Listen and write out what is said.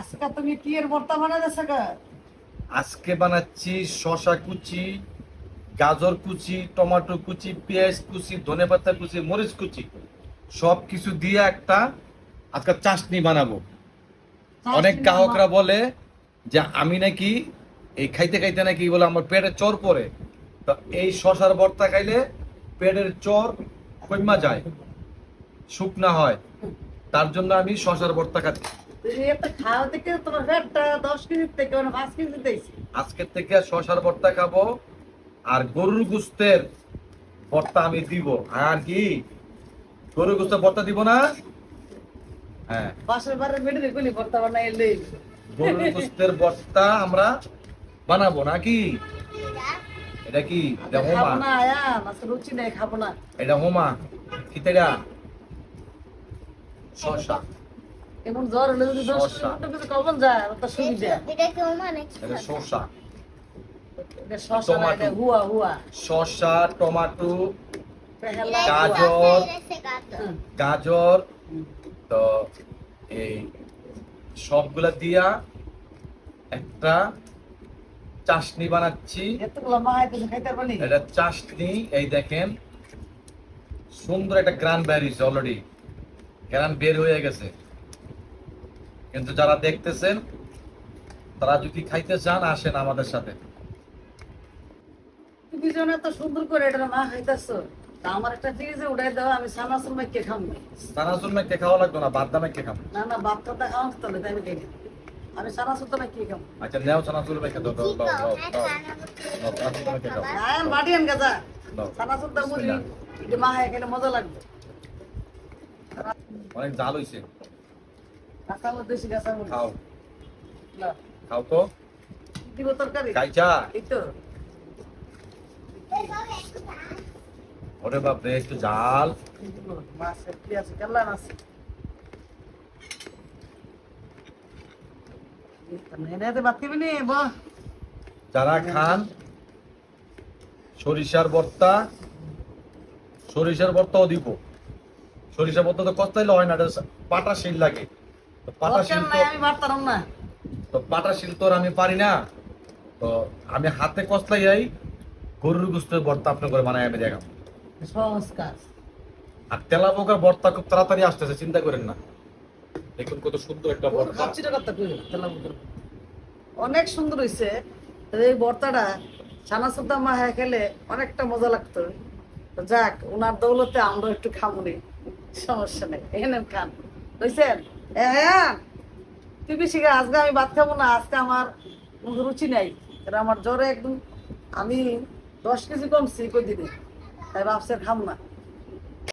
আজকে তুমি কি এর ভর্তা বানাইতেছ গা? আজকে বানাচ্ছি শসা কুচি, গাজর কুচি, টমেটো কুচি, পেঁয়াজ কুচি, ধনেপাতা কুচি, মরিচ কুচি সব কিছু দিয়ে একটা আজকে চাটনি বানাবো। অনেক গ্রাহকরা বলে যে আমি নাকি এই খাইতে খাইতে নাকি বলে আমার পেটে চর পড়ে, তো এই শসার ভর্তা খাইলে পেটের চর কইমা যায়, শুকনা হয়। তার জন্য আমি শসার ভর্তা খাচ্ছি। তুমি একটা খাওয়া থেকে তোমার পেটটা 10 কেজি থেকে 5 কেজি দিয়েছি। আজকের থেকে শসার ভর্তা খাবো আর গরুর গোস্তের ভর্তা আমি দিব। আর কি গরুর গোস্তের ভর্তা দিব না? হ্যাঁ, পাশের বাড়ির মেয়েদের গুলি ভর্তা বানাই এলে গরুর গোস্তের ভর্তা আমরা বানাবো নাকি? এটা কি? এটা হোমা। খাবো না আয়া, আজকে রুচি নেই, খাবো না। এটা হোমা কিতেরা শসা। এমন জ্বর হলে যদি 10 শসা। মিনিট কিছু কমন যায় ওটা সুবিধা। এটা কি মানে এটা শসা, এটা শসা না, এটা টমেটো। হুয়া হুয়া শসা, টমেটো, পেহেলা গাজর, হুম। গাজর, তো এই সবগুলা দিয়া একটা চাশনি বানাচ্ছি। এতগুলো মাহাই তুমি খাইতে পারবি? এটা চাশনি, এই দেখেন সুন্দর একটা গ্রান বেরিয়েছে, অলরেডি গ্রান বের হয়ে গেছে। কিন্তু যারা দেখতেছেন তারা যদি খাইতে চান আসেন আমাদের সাথে। তুমি যেন এত সুন্দর করে এটা মা খাইতেছো, তা আমার একটা ফ্রিজে উঠাই দাও, আমি সানাসুর মাইকে খাবো। সানাসুর মেখে খাওয়া লাগতো না, বাদ মেখে খাবো। না না, বাচ্চা তো খাওয়া তাহলে তাই আমি খাই না। আমি সানাসুর তো মাইকে খাবো। আচ্ছা নেও সানাসুর মেখে দাও, দাও দাও দাও দাও। দাও, সানাসুর মেখে দাও। আয়ান বাড়ি আন গাজা। দাও। সানাসুর তো মুড়ি এটা মা খাই খেলে মজা লাগবে। অনেক জাল হইছে, কাঁচা মুড়ি দেশি কাঁচা মুড়ি। খাও না, খাও তো। দিব তরকারি। খাইছা? এই তো। ওরে বাপরে একটু জাল। মাছ কি আছে? কাল্লা মাছ। এনে বাদ দিবি নি বাহ। যারা খান সরিষার ভর্তা, সরিষার ভর্তাও দিব। সরিষার ভর্তা তো কস্তাইলে হয় না, এটা পাটা শিল লাগে। তো পাটা শিল দরকার নাই, আমি পারতাম না। তো পাটা শিল তো আর আমি পারি না, তো আমি হাতে কস্তাই গরুর গোস্তের ভর্তা আপনি করে বানাই আমি দেখাম। সহজ কাজ। আর তেলা পোকার ভর্তা খুব তাড়াতাড়ি আসতেছে, চিন্তা করেন না। দেখুন কত সুন্দর একটা ভর্তা। খাচ্ছিটা কথা কই তেলা বুতর। অনেক সুন্দর হইছে। এই ভর্তাটা সানাসুদ্দা মা হ্যাঁ খেলে অনেকটা মজা লাগতো। তো যাক, ওনার দৌলতে আমরা একটু খাবো নি, সমস্যা নেই, এখানে খান বুঝছেন? হ্যাঁ তুই বেশি খা, আজকে আমি ভাত খাবো না, আজকে আমার মুখে রুচি নাই। এটা আমার জ্বরে একদম, আমি 10 কেজি কমছি কই দিনে, তাই ভাবছি আর খাবো না।